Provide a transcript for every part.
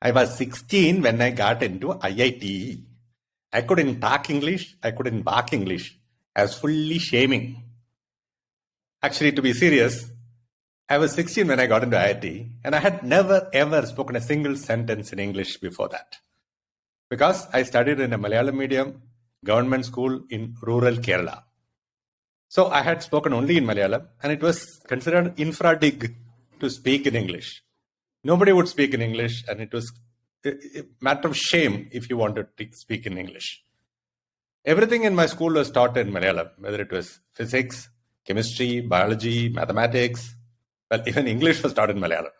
I was 16 when I got into IIT. I couldn't talk English. I couldn't bark English. I was fully shaming. Actually, to be serious, I was 16 when I got into IIT, and I had never ever spoken a single sentence in English before that. Because I studied in a Malayalam medium government school in rural Kerala. So I had spoken only in Malayalam, and it was considered infra dig to speak in English. Nobody would speak in English, and it was a matter of shame if you wanted to speak in English. Everything in my school was taught in Malayalam, whether it was physics, chemistry, biology, mathematics. Well, even English was taught in Malayalam.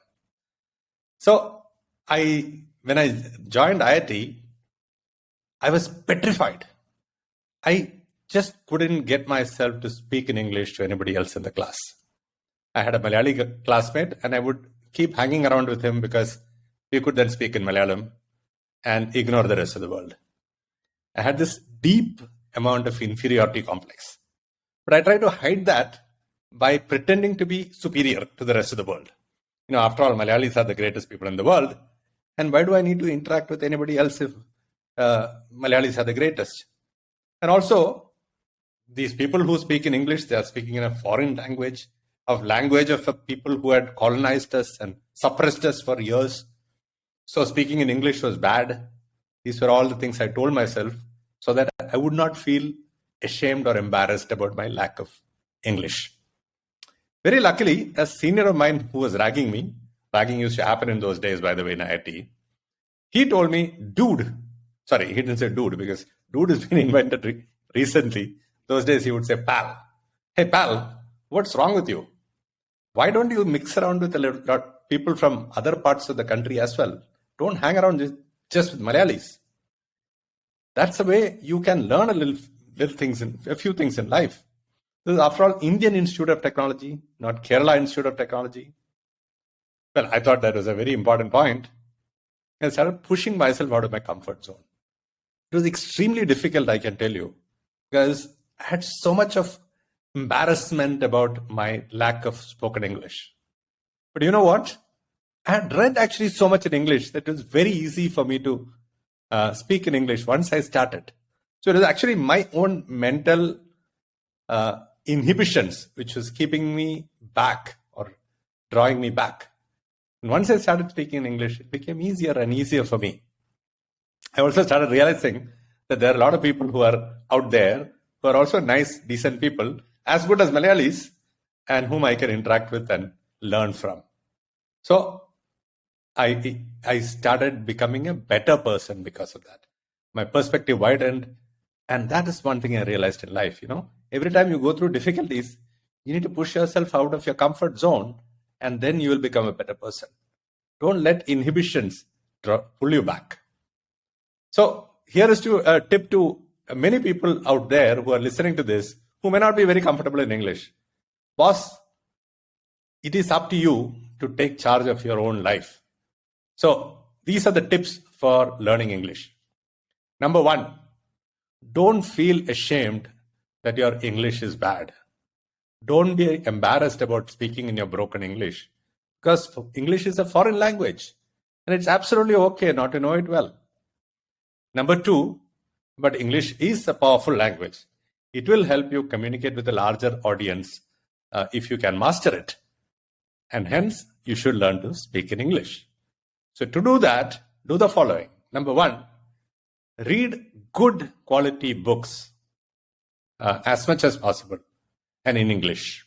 So when I joined IIT, I was petrified. I just couldn't get myself to speak in English to anybody else in the class. I had a Malayali classmate, and I would keep hanging around with him because we could then speak in Malayalam and ignore the rest of the world. I had this deep amount of inferiority complex. But I tried to hide that by pretending to be superior to the rest of the world. After all, Malayalis are the greatest people in the world. And why do I need to interact with anybody else if Malayalis are the greatest? And also, these people who speak in English, they are speaking in a foreign language of people who had colonized us and suppressed us for years. So speaking in English was bad. These were all the things I told myself so that I would not feel ashamed or embarrassed about my lack of English. Very luckily, a senior of mine who was ragging used to happen in those days, by the way, in IIT, he told me, he didn't say dude because dude has been invented recently. Those days he would say pal. Hey pal, what's wrong with you? Why don't you mix around with a lot people from other parts of the country as well? Don't hang around just with Malayalis. That's the way you can learn a few things in life. This is, after all, Indian Institute of Technology, not Kerala Institute of Technology. Well, I thought that was a very important point. I started pushing myself out of my comfort zone. It was extremely difficult, I can tell you, because I had so much of embarrassment about my lack of spoken English. But you know what? I had read actually so much in English that it was very easy for me to speak in English once I started. So it was actually my own mental inhibitions which was keeping me back or drawing me back. And once I started speaking in English, it became easier and easier for me. I also started realizing that there are a lot of people who are out there who are also nice, decent people, as good as Malayalis, and whom I can interact with and learn from. So I started becoming a better person because of that. My perspective widened, and that is one thing I realized in life. Every time you go through difficulties, you need to push yourself out of your comfort zone, and then you will become a better person. Don't let inhibitions pull you back. So here is a tip to many people out there who are listening to this, who may not be very comfortable in English. Boss, it is up to you to take charge of your own life. So these are the tips for learning English. Number 1, don't feel ashamed that your English is bad. Don't be embarrassed about speaking in your broken English, because English is a foreign language and it's absolutely okay not to know it well. Number 2, but English is a powerful language. It will help you communicate with a larger audience if you can master it. And hence, you should learn to speak in English. So to do that, do the following. Number 1, read good quality books as much as possible and in English.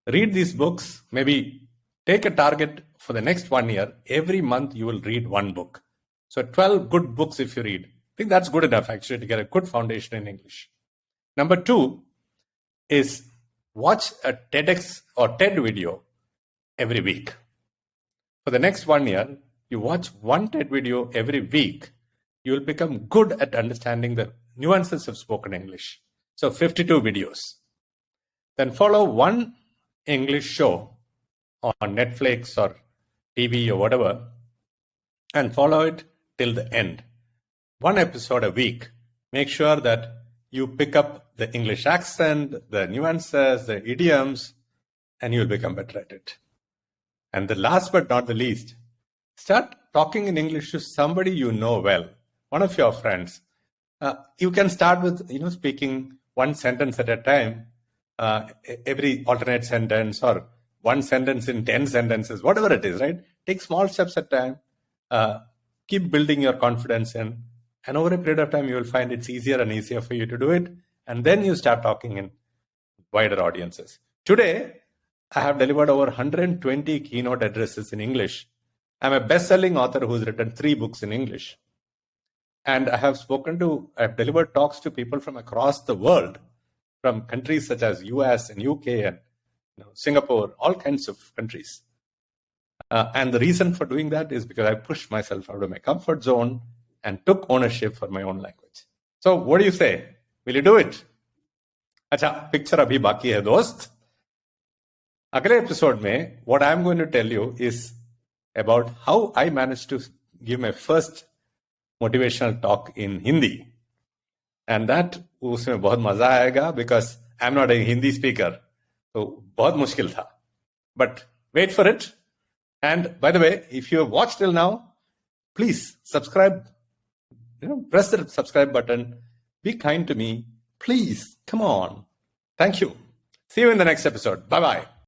Read these books, maybe take a target for the next 1 year. Every month you will read one book. So 12 good books if you read. I think that's good enough actually to get a good foundation in English. Number 2 is watch a TEDx or TED video every week. For the next 1 year, you watch one TED video every week, you will become good at understanding the nuances of spoken English. So 52 videos. Then follow one English show on Netflix or TV or whatever, and follow it till the end. One episode a week. Make sure that you pick up the English accent, the nuances, the idioms, and you'll become better at it. And the last but not the least, Start talking in English to somebody you know well, one of your friends. You can start with speaking one sentence at a time, every alternate sentence, or one sentence in 10 sentences, whatever it is, right? Take small steps at a time. Keep building your confidence in, and over a period of time, you will find it's easier and easier for you to do it. And then you start talking in wider audiences. Today, I have delivered over 120 keynote addresses in English. I'm a best-selling author who's written 3 books in English. And I have delivered talks to people from across the world, from countries such as US and UK and Singapore, all kinds of countries. And the reason for doing that is because I pushed myself out of my comfort zone and took ownership for my own language. So what do you say? Will you do it? अच्छा, picture अभी बाकी है दोस्त. अगले episode में what I'm going to tell you is about how I managed to give my first motivational talk in Hindi. And that उसमें बहुत मजा आएगा because I'm not a Hindi speaker. So बहुत मुश्किल था. But wait for it. And by the way, if you have watched till now, please subscribe. Press the subscribe button. Be kind to me. Please, come on. Thank you. See you in the next episode. Bye-bye.